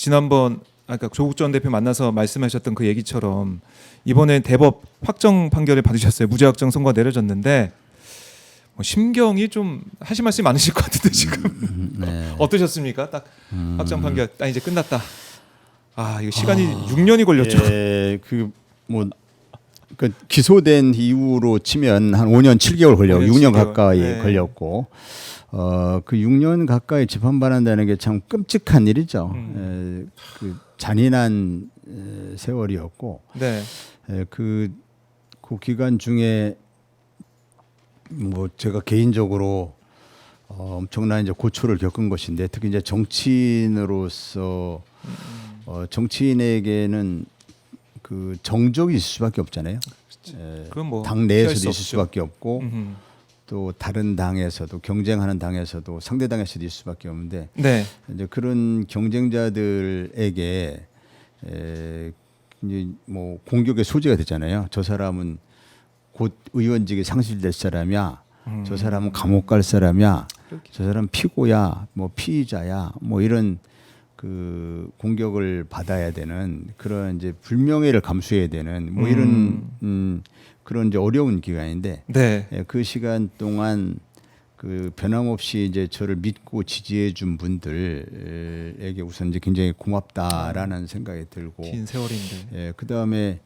지난번 아까 조국 전 대표 만나서 말씀하셨던 그 얘기처럼 이번에 대법 확정 판결을 받으셨어요. 무죄 확정 선고가 내려졌는데 뭐 심경이 좀 하실 말씀이 많으실 것 같은데 지금 네. 어떠셨습니까? 딱 확정 판결 딱 이제 끝났다. 아 이거 시간이 6년이 걸렸죠. 예, 그 기소된 이후로 치면 한 5년 7개월 걸려, 6년 7개월. 가까이 네. 걸렸고, 그 6년 가까이 재판받는다는 게 참 끔찍한 일이죠. 그 잔인한 세월이었고, 네. 그 기간 중에 뭐 제가 개인적으로 엄청난 이제 고초를 겪은 것인데, 특히 이제 정치인으로서 정치인에게는 그 정적이 있을 수밖에 없잖아요. 그건 뭐 당 피할 내에서도 수 있을 없죠. 수밖에 없고, 음흠. 또 다른 당에서도 경쟁하는 당에서도 상대 당에서도 있을 수밖에 없는데, 네. 이제 그런 경쟁자들에게 이제 뭐 공격의 소지가 되잖아요. 저 사람은 곧 의원직에 상실될 사람이야. 저 사람은 감옥 갈 사람이야. 저 사람 피고야, 뭐 피의자야, 뭐 이런 그 공격을 받아야 되는 그런 이제 불명예를 감수해야 되는 뭐 이런 그런 이제 어려운 기간인데, 네. 그 시간 동안 그 변함없이 이제 저를 믿고 지지해 준 분들에게 우선 이제 굉장히 고맙다라는 생각이 들고, 긴 세월인데. 그 다음에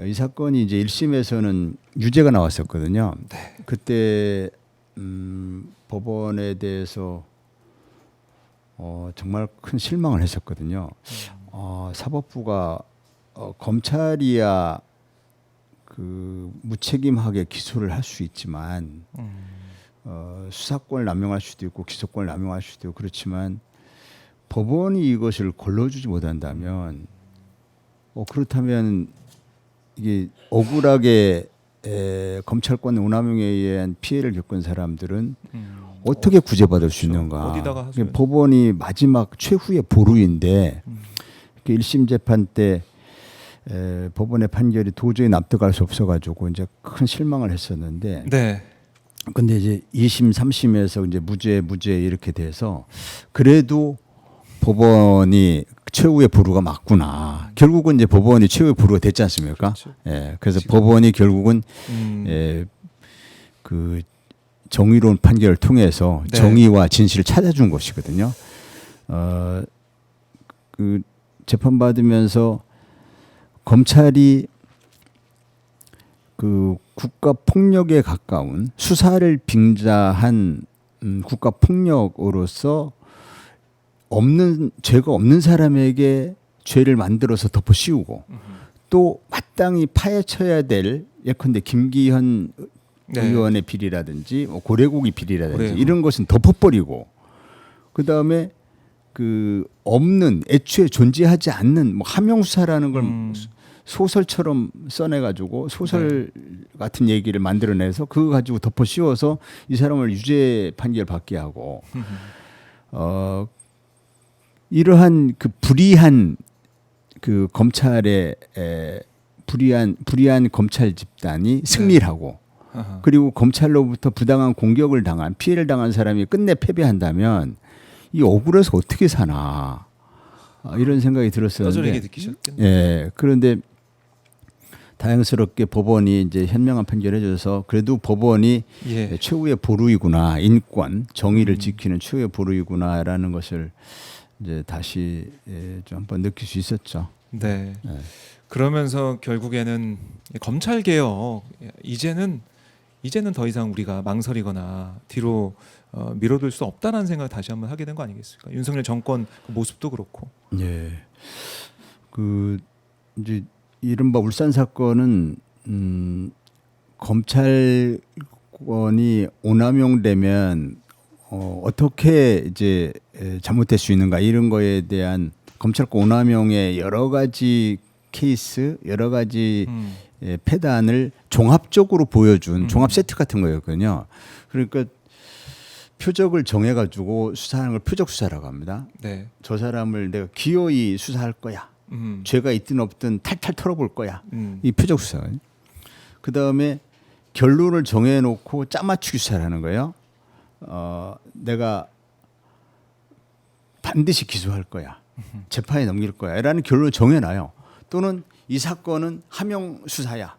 이 사건이 이제 1심에서는 유죄가 나왔었거든요. 네. 그때 법원에 대해서 정말 큰 실망을 했었거든요. 사법부가 검찰이야 그 무책임하게 기소를 할 수 있지만 수사권을 남용할 수도 있고 기소권을 남용할 수도 있고 그렇지만 법원이 이것을 걸러주지 못한다면 그렇다면 이게 억울하게 검찰권 운남용에 의한 피해를 겪은 사람들은 어떻게 구제받을 수 있는가? 어디다가 하소연. 법원이 마지막 최후의 보루인데 1심 재판 때 법원의 판결이 도저히 납득할 수 없어가지고 이제 큰 실망을 했었는데, 네. 근데 이제 2심, 3심에서 이제 무죄 이렇게 돼서 그래도 법원이 최후의 보루가 맞구나. 결국은 이제 법원이 최후의 보루가 됐지 않습니까? 그렇죠. 그래서 법원이 결국은 그 정의로운 판결을 통해서 네. 정의와 진실을 찾아준 것이거든요. 그 재판 받으면서 검찰이 그 국가 폭력에 가까운 수사를 빙자한 국가 폭력으로서 죄가 없는 사람에게 죄를 만들어서 덮어 씌우고 또 마땅히 파헤쳐야 될 예컨대 김기현 네. 의원의 비리라든지 고래고기 비리라든지 그래요. 이런 것은 덮어버리고, 그 다음에 그 없는 애초에 존재하지 않는 뭐 함영수사라는 걸 소설처럼 써내가지고 소설 같은 얘기를 만들어내서 그거 가지고 덮어 씌워서 이 사람을 유죄 판결 받게 하고 이러한 그 불의한 그 검찰의 불의한 검찰 집단이 승리를 하고, 그리고 검찰로부터 부당한 공격을 당한 피해를 당한 사람이 끝내 패배한다면 이 억울해서 어떻게 사나 이런 생각이 들었었는데, 떠저리게 느끼셨겠네요. 그런데 다행스럽게 법원이 이제 현명한 판결을 해줘서 그래도 법원이 예. 최후의 보루이구나, 인권 정의를 지키는 최후의 보루이구나라는 것을 이제 다시 좀 한번 느낄 수 있었죠. 네. 그러면서 결국에는 검찰 개혁 이제는 더 이상 우리가 망설이거나 뒤로 미뤄둘 수 없다는 생각을 다시 한번 하게 된 거 아니겠습니까? 윤석열 정권 그 모습도 그렇고. 예. 그 이제 이른바 울산 사건은 검찰권이 오남용되면 어떻게 이제 잘못될 수 있는가 이런 거에 대한 검찰권 오남용의 여러 가지 케이스, 여러 가지 패단을 종합적으로 보여준 종합 세트 같은 거였거든요. 그러니까 표적을 정해가지고 수사하는 걸 표적 수사라고 합니다. 네. 저 사람을 내가 기어이 수사할 거야. 죄가 있든 없든 탈탈 털어볼 거야. 이 표적 수사거든요. 그 다음에 결론을 정해놓고 짜맞추기 수사를 하는 거예요. 내가 반드시 기소할 거야. 재판에 넘길 거야라는 결론을 정해놔요. 또는 이 사건은 하명 수사야.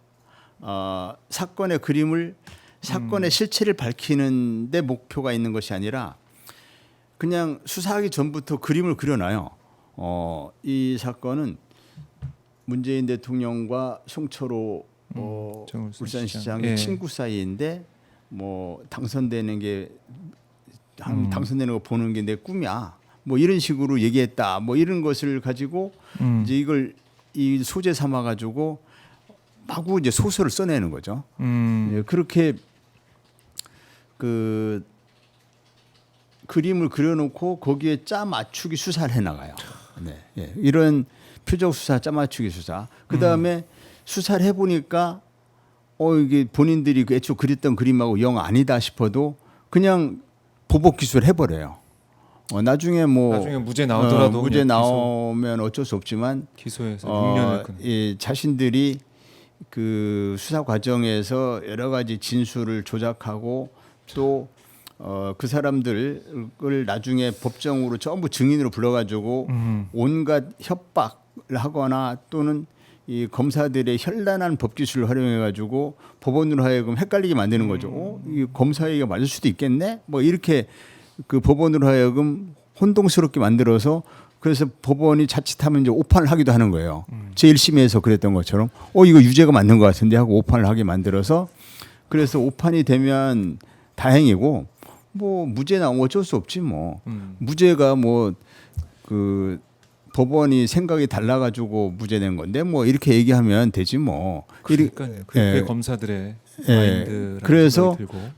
사건의 그림을 사건의 실체를 밝히는데 목표가 있는 것이 아니라 그냥 수사하기 전부터 그림을 그려놔요. 이 사건은 문재인 대통령과 송철호 울산시장의 예. 친구 사이인데 뭐 당선되는 거 보는 게 내 꿈이야. 뭐 이런 식으로 얘기했다. 뭐 이런 것을 가지고 이제 이걸 이 소재 삼아 가지고 마구 이제 소설을 써내는 거죠. 예, 그렇게 그 그림을 그려놓고 거기에 짜 맞추기 수사를 해나가요. 네, 예, 이런 표적 수사, 짜 맞추기 수사. 그 다음에 수사를 해보니까 이게 본인들이 애초 그렸던 그림하고 영 아니다 싶어도 그냥 보복 기소를 해버려요. 나중에 무죄 나오더라도 무죄 나오면 어쩔 수 없지만 기소해서 6년을 자신들이 그 수사 과정에서 여러 가지 진술을 조작하고 또 그 사람들을 나중에 법정으로 전부 증인으로 불러가지고 온갖 협박을 하거나 또는 이 검사들의 현란한 법기술을 활용해가지고 법원으로 하여금 헷갈리게 만드는 거죠. 이 검사 얘기가 맞을 수도 있겠네. 뭐 이렇게 그 법원으로 하여금 혼동스럽게 만들어서 그래서 법원이 자칫하면 이제 오판을 하기도 하는 거예요. 제1심에서 그랬던 것처럼 이거 유죄가 맞는 것 같은데 하고 오판을 하게 만들어서 그래서 오판이 되면 다행이고 뭐 무죄 나오면 어쩔 수 없지 뭐. 무죄가 뭐 그 법원이 생각이 달라가지고 무죄된 건데 뭐 이렇게 얘기하면 되지 뭐. 그러니까요. 그게 검사들의 마인드라는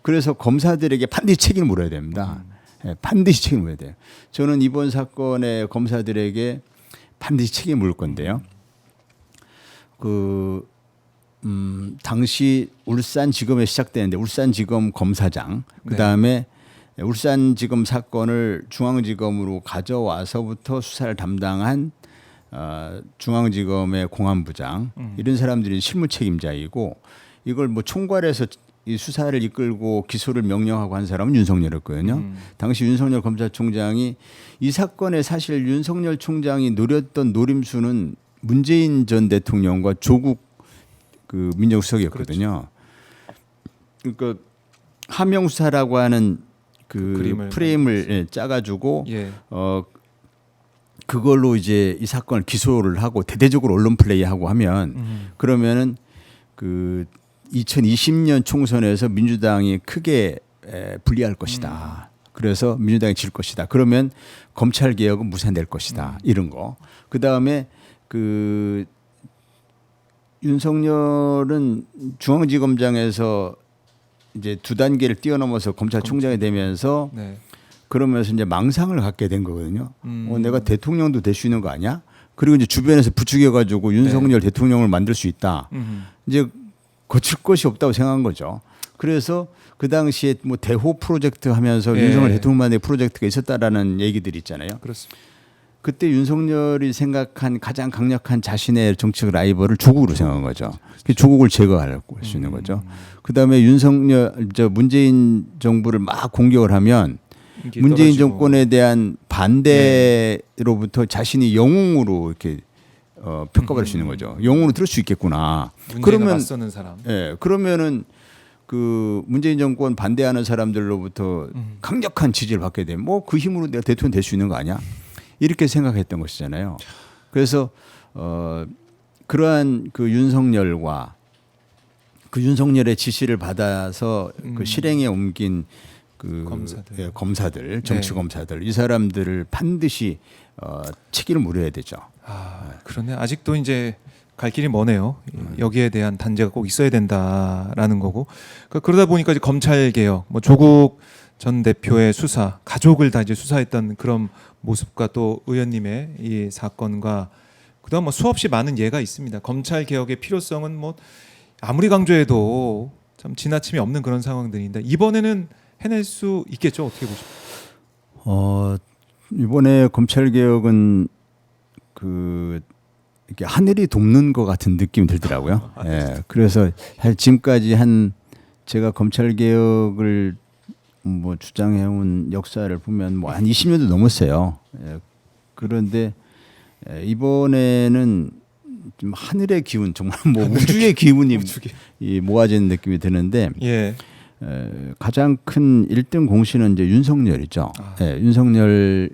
그래서 검사들에게 반드시 책임을 물어야 됩니다. 반드시 책임을 물어야 돼요. 저는 이번 사건의 검사들에게 반드시 책임을 물을 건데요. 당시 울산지검에 시작되는데 울산지검 검사장 그다음에 울산지검 사건을 중앙지검으로 가져와서부터 수사를 담당한 중앙지검의 공안부장 이런 사람들이 실무 책임자이고 이걸 뭐 총괄해서 이 수사를 이끌고 기소를 명령하고 한 사람은 윤석열이었거든요. 당시 윤석열 검찰총장이 이 사건에 사실 윤석열 총장이 노렸던 노림수는 문재인 전 대통령과 조국 그 민정수석이었거든요. 그러니까 하명 수사라고 하는 그 프레임을 짜가지고 그걸로 이제 이 사건을 기소를 하고 대대적으로 언론 플레이하고 하면 그러면은 그 2020년 총선에서 민주당이 크게 불리할 것이다. 그래서 민주당이 질 것이다. 그러면 검찰 개혁은 무산될 것이다. 이런 거. 그 다음에 그 윤석열은 중앙지검장에서 이제 두 단계를 뛰어넘어서 검찰총장이 되면서 그러면서 이제 망상을 갖게 된 거거든요. 내가 대통령도 될 수 있는 거 아니야? 그리고 이제 주변에서 부추겨가지고 윤석열 대통령을 만들 수 있다. 이제 거칠 것이 없다고 생각한 거죠. 그래서 그 당시에 뭐 대호 프로젝트 하면서 윤석열 대통령만의 프로젝트가 있었다라는 얘기들이 있잖아요. 그렇습니다. 그때 윤석열이 생각한 가장 강력한 자신의 정치적 라이벌을 조국으로 생각한 거죠. 조국을 제거하려고 할 수 있는 거죠. 그다음에 문재인 정부를 막 공격을 하면 문재인 정권에 대한 반대로부터 자신이 영웅으로 이렇게 평가받을 수 있는 거죠. 영웅으로 들을 수 있겠구나. 그러면 맞서는 사람. 그러면은 그 문재인 정권 반대하는 사람들로부터 강력한 지지를 받게 되면 뭐 그 힘으로 내가 대통령 될 수 있는 거 아니야? 이렇게 생각했던 것이잖아요. 그래서 그러한 그 윤석열과 그 윤석열의 지시를 받아서 그 실행에 옮긴 그 검사들, 정치 검사들 이 사람들을 반드시 책임을 물어야 되죠. 그러네. 아직도 이제 갈 길이 머네요. 여기에 대한 단죄가 꼭 있어야 된다라는 거고. 그러다 보니까 이제 검찰 개혁, 뭐 조국 전 대표의 수사, 가족을 다 이제 수사했던 그런 모습과 또 의원님의 이 사건과 그다음 뭐 수없이 많은 예가 있습니다. 검찰 개혁의 필요성은 뭐 아무리 강조해도 참 지나침이 없는 그런 상황들인데 이번에는 해낼 수 있겠죠? 어떻게 보십니까? 이번에 검찰 개혁은 그 이렇게 하늘이 돕는 것 같은 느낌이 들더라고요. 그래서 사실 지금까지 제가 검찰 개혁을 뭐 주장해온 역사를 보면 뭐 한 20년도 넘었어요. 그런데 이번에는 좀 하늘의 기운, 정말 뭐 우주의 기운이 이 모아지는 느낌이 드는데 예. 가장 큰 1등 공신은 이제 윤석열이죠. 윤석열이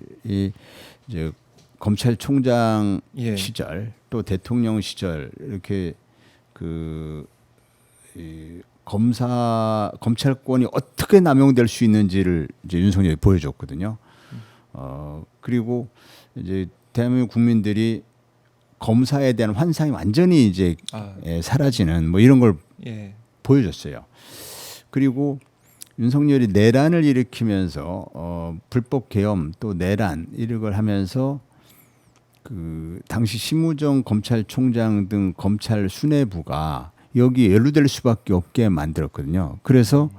이제 검찰총장 예. 시절 또 대통령 시절 이렇게 이 검찰권이 어떻게 남용될 수 있는지를 이제 윤석열이 보여줬거든요. 그리고 이제 대한민국 국민들이 검사에 대한 환상이 완전히 이제 사라지는 뭐 이런 걸 예. 보여줬어요. 그리고 윤석열이 내란을 일으키면서 불법 계엄 또 내란 이런 걸 하면서 그 당시 심우정 검찰총장 등 검찰 수뇌부가 여기 연루될 수밖에 없게 만들었거든요. 그래서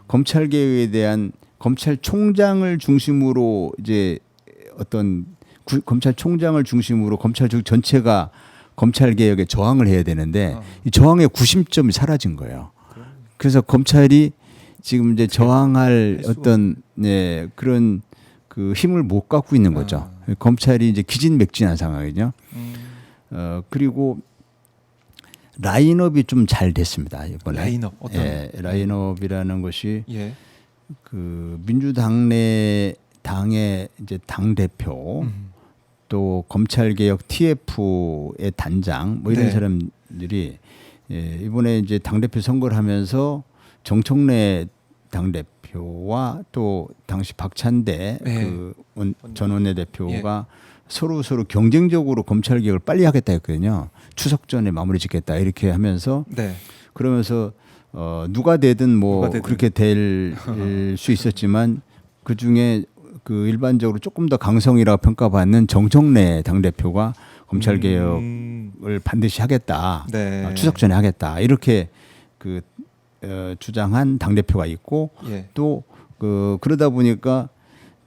검찰 개혁에 대한 검찰총장을 중심으로 이제 어떤 검찰총장을 중심으로 검찰 전체가 검찰 개혁에 저항을 해야 되는데 이 저항의 구심점이 사라진 거예요. 그래서 검찰이 지금 이제 저항할 어떤 그런 그 힘을 못 갖고 있는 거죠. 검찰이 이제 기진맥진한 상황이죠. 그리고 라인업이 좀 잘 됐습니다 이번에. 라인업 어떤? 라인업이라는 것이 예. 그 민주당 내 당의 이제 당 대표 또 검찰개혁 TF의 단장 뭐 이런 네. 사람들이 이번에 이제 당 대표 선거를 하면서 정청래 당 대표와 또 당시 박찬대 그 전 원내대표가 서로 경쟁적으로 검찰 개혁을 빨리 하겠다 했거든요. 추석 전에 마무리 짓겠다 이렇게 하면서 그러면서 누가 되든 뭐 그렇게 될 수 있었지만 그 중에 그 일반적으로 조금 더 강성이라고 평가받는 정청래 당 대표가 검찰 개혁을 반드시 하겠다. 추석 전에 하겠다 이렇게 그 주장한 당 대표가 있고 또 그러다 보니까.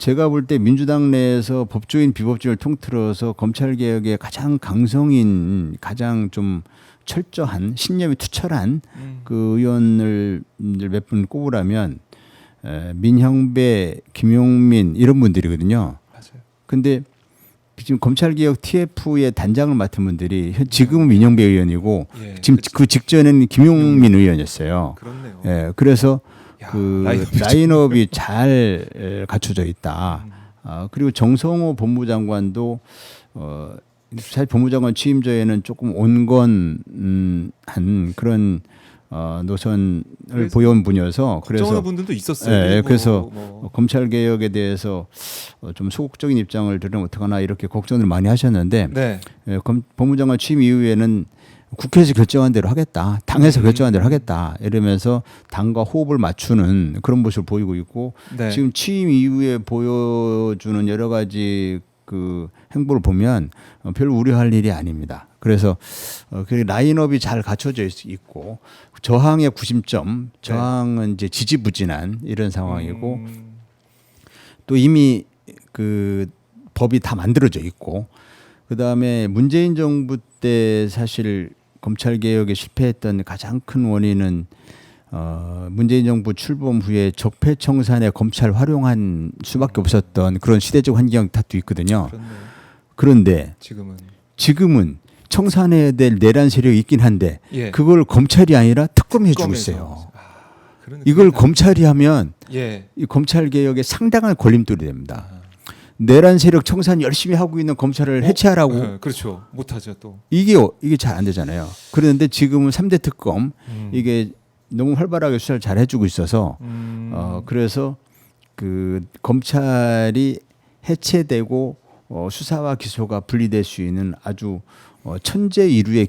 제가 볼 때 민주당 내에서 법조인 비법조인을 통틀어서 검찰 개혁에 가장 강성인 가장 좀 철저한 신념이 투철한 그 의원을 몇 분 꼽으라면 민형배, 김용민 이런 분들이거든요. 맞아요. 근데 지금 검찰 개혁 TF의 단장을 맡은 분들이 지금은 민형배 의원이고 지금 그 직전에는 김용민 의원이었어요. 그렇네요. 그래서 그 라인업이 잘 갖춰져 있다. 그리고 정성호 법무장관도 사실 법무장관 취임 전에는 조금 온건한 그런 노선을 보여온 분이어서 그래서 분들도 있었어요. 그래서 검찰 개혁에 대해서 좀 소극적인 입장을 들으면 어떡하나 이렇게 걱정을 많이 하셨는데 법무장관 취임 이후에는 국회에서 결정한 대로 하겠다. 당에서 결정한 대로 하겠다. 이러면서 당과 호흡을 맞추는 그런 모습을 보이고 있고 지금 취임 이후에 보여주는 여러 가지 그 행보를 보면 별로 우려할 일이 아닙니다. 그래서 그 라인업이 잘 갖춰져 있고 저항의 구심점, 저항은 이제 지지부진한 이런 상황이고 또 이미 그 법이 다 만들어져 있고 그 다음에 문재인 정부 때 사실 검찰 개혁에 실패했던 가장 큰 원인은 문재인 정부 출범 후에 적폐청산에 검찰 활용한 수밖에 없었던 그런 시대적 환경 탓도 있거든요. 그런데 지금은 청산해야 될 내란 세력이 있긴 한데 그걸 검찰이 아니라 특검이 해주고 있어요. 이걸 검찰이 하면 이 검찰 개혁에 상당한 걸림돌이 됩니다. 내란 세력 청산 열심히 하고 있는 검찰을 해체하라고. 그렇죠. 못하죠 또. 이게 잘 안 되잖아요. 그런데 지금은 3대 특검 이게 너무 활발하게 수사를 잘 해주고 있어서 그래서 그 검찰이 해체되고 수사와 기소가 분리될 수 있는 아주 천재일우의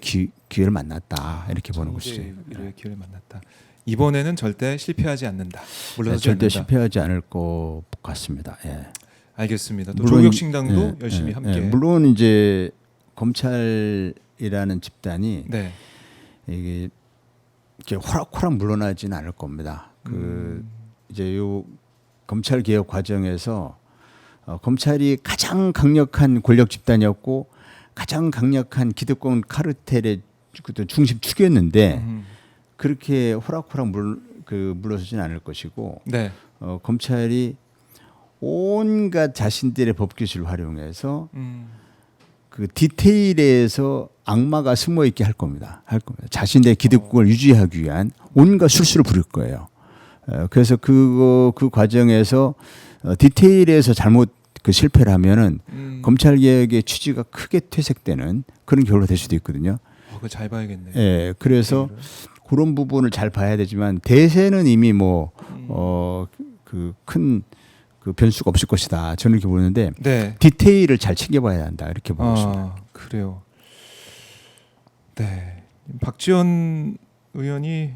기회를 만났다 이렇게 보는 것이죠. 천재일우의 기회를 만났다. 이번에는 절대 실패하지 않는다. 물러서지 절대 않는다. 실패하지 않을 것 같습니다. 알겠습니다. 또 조국혁신당도 열심히 함께. 물론 이제 검찰이라는 집단이 이게 이렇게 호락호락 물러나지는 않을 겁니다. 그 이제 요 검찰 개혁 과정에서 검찰이 가장 강력한 권력 집단이었고 가장 강력한 기득권 카르텔의 중심 축이었는데 그렇게 호락호락 물러서지는 않을 것이고 검찰이 온갖 자신들의 법규를 활용해서 그 디테일에서 악마가 숨어 있게 할 겁니다. 자신의 기득권을 유지하기 위한 온갖 술수를 부릴 거예요. 그래서 그 과정에서 디테일에서 잘못 그 실패를 하면은 검찰 개혁의 취지가 크게 퇴색되는 그런 결과가 될 수도 있거든요. 그거 잘 봐야겠네요. 예, 그래서 그런 부분을 잘 봐야 되지만 대세는 이미 뭐 그 큰 그 변수가 없을 것이다. 저는 이렇게 보는데 네. 디테일을 잘 챙겨봐야 한다 이렇게 보고 있습니다. 그래요. 네. 박지원 의원이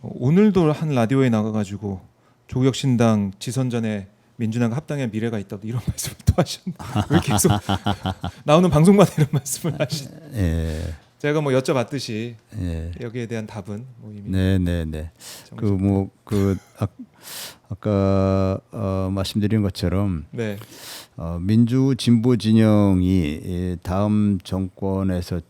오늘도 한 라디오에 나가가지고 조국혁신당 지선 전에 민주당과 합당의 미래가 있다 이런 말씀을 또 하셨나? 왜 계속 나오는 방송마다 이런 말씀을 하시? 예. 제가 뭐 여쭤봤듯이 예. 여기에 대한 답은 뭐 이미 네네네. 아까 말씀드린 것처럼 네. 민주 진보 진영이 다음 정권에서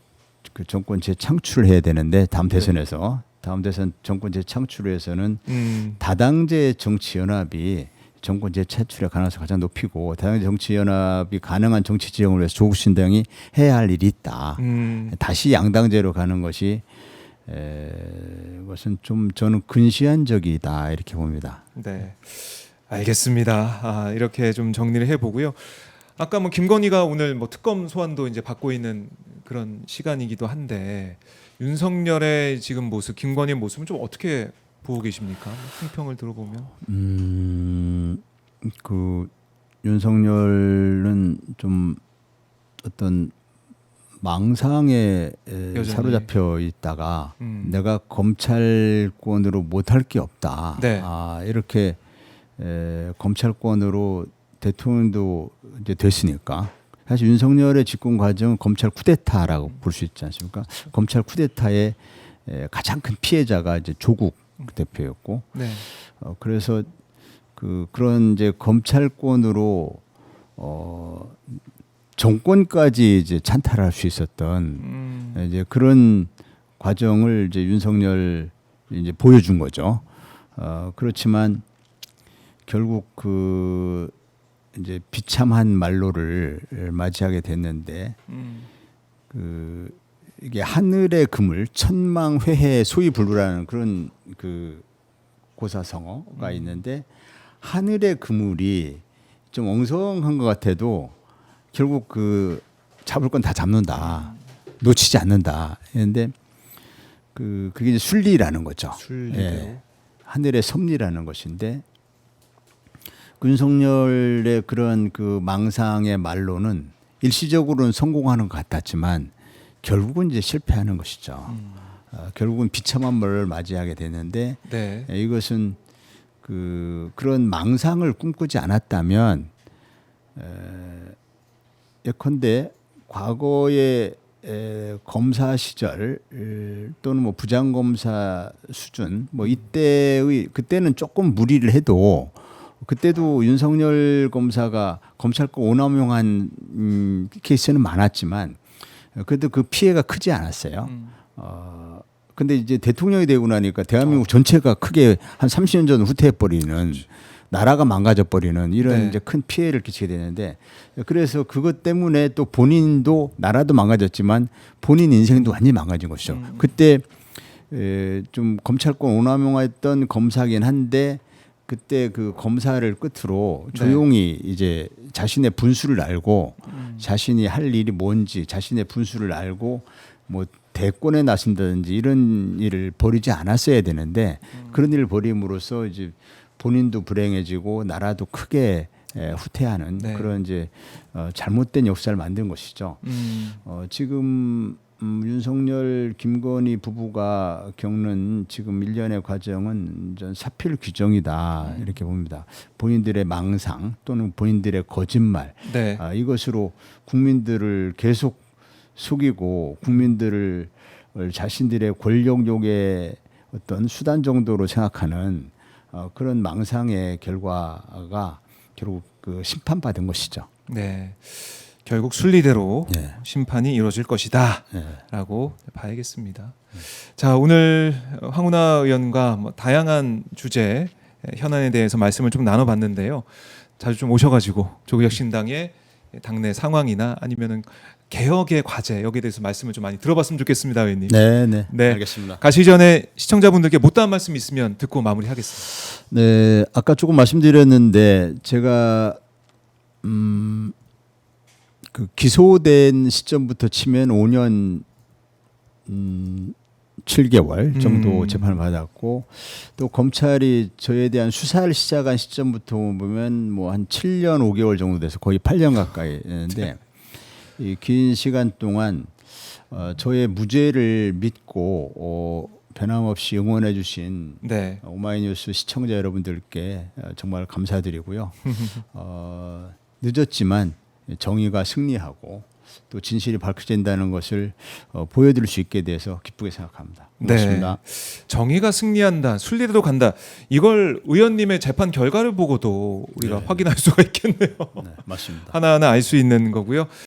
그 정권 재창출을 해야 되는데 다음 대선에서 다음 대선 정권 재창출을 해서는 다당제 정치 연합이 정권 재창출의 가능성이 가장 높이고 다당제 정치 연합이 가능한 정치 지형을 위해서 조국 신당이 해야 할 일이 있다. 다시 양당제로 가는 것이 것은 좀 저는 근시안적이다 이렇게 봅니다. 네, 알겠습니다. 이렇게 좀 정리를 해보고요. 아까 뭐 김건희가 오늘 뭐 특검 소환도 이제 받고 있는 그런 시간이기도 한데 윤석열의 지금 모습, 김건희의 모습은 좀 어떻게 보고 계십니까? 평평을 들어보면. 그 윤석열은 좀 어떤 망상에 여전히. 사로잡혀 있다가 내가 검찰권으로 못할 게 없다. 네. 이렇게 검찰권으로 대통령도 이제 됐으니까 사실 윤석열의 집권 과정은 검찰 쿠데타라고 볼 수 있지 않습니까? 검찰 쿠데타의 가장 큰 피해자가 이제 조국 대표였고, 네. 그래서 그런 이제 검찰권으로 정권까지 이제 찬탈할 수 있었던 이제 그런 과정을 이제 윤석열 이제 보여준 거죠. 그렇지만 결국 그 이제 비참한 말로를 맞이하게 됐는데 그 이게 하늘의 그물 천망회해 소위불루라는 그런 그 고사성어가 있는데 하늘의 그물이 좀 엉성한 것 같아도 결국 그 잡을 건 다 잡는다, 놓치지 않는다. 했는데 그게 이제 순리라는 거죠. 순리대로. 하늘의 섭리라는 것인데 윤석열의 그런 그 망상의 말로는 일시적으로는 성공하는 것 같았지만 결국은 이제 실패하는 것이죠. 결국은 비참한 말을 맞이하게 되는데 네. 이것은 그런 망상을 꿈꾸지 않았다면 예컨대 과거의 검사 시절 또는 뭐 부장검사 수준 뭐 이때의 그때는 조금 무리를 해도 그때도 윤석열 검사가 검찰권 오남용한 케이스는 많았지만 그래도 그 피해가 크지 않았어요. 근데 이제 대통령이 되고 나니까 대한민국 전체가 크게 한 30년 전 후퇴해버리는 나라가 망가져버리는 이런 네. 이제 큰 피해를 끼치게 되는데 그래서 그것 때문에 또 본인도 나라도 망가졌지만 본인 인생도 완전히 망가진 것이죠. 그때 좀 검찰권 오남용했던 검사긴 한데 그때 그 검사를 끝으로 조용히 이제 자신의 분수를 알고 자신이 할 일이 뭔지 자신의 분수를 알고 뭐 대권에 나선다든지 이런 일을 벌이지 않았어야 되는데 그런 일을 벌임으로써 이제 본인도 불행해지고 나라도 크게 후퇴하는 네. 그런 이제 잘못된 역사를 만든 것이죠. 지금 윤석열 김건희 부부가 겪는 지금 일련의 과정은 전 사필 규정이다 이렇게 봅니다. 본인들의 망상 또는 본인들의 거짓말 네. 이것으로 국민들을 계속 속이고 국민들을 자신들의 권력욕의 어떤 수단 정도로 생각하는 그런 망상의 결과가 결국 그 심판받은 것이죠. 네. 결국 순리대로 네. 심판이 이루어질 것이다라고 네. 봐야겠습니다. 자, 오늘 황운하 의원과 뭐 다양한 주제 현안에 대해서 말씀을 좀 나눠봤는데요. 자주 좀 오셔가지고 조국혁신당의 당내 상황이나 아니면은 개혁의 과제 여기에 대해서 말씀을 좀 많이 들어봤으면 좋겠습니다, 의원님. 네, 네, 네. 알겠습니다. 가시기 전에 시청자분들께 못다한 말씀 있으면 듣고 마무리하겠습니다. 네, 아까 조금 말씀드렸는데 제가 그 기소된 시점부터 치면 5년 7개월 정도 재판을 받았고 또 검찰이 저에 대한 수사를 시작한 시점부터 보면 뭐 한 7년 5개월 정도 돼서 거의 8년 가까이 되는데 이 긴 시간 동안 저의 무죄를 믿고 변함없이 응원해 주신 네. 오마이뉴스 시청자 여러분들께 정말 감사드리고요. 늦었지만 정의가 승리하고 또 진실이 밝혀진다는 것을 보여드릴 수 있게 돼서 기쁘게 생각합니다. 고맙습니다. 정의가 승리한다, 순리대로 간다. 이걸 의원님의 재판 결과를 보고도 우리가 네. 확인할 수가 있겠네요. 네, 맞습니다. 하나하나 알 수 있는 거고요.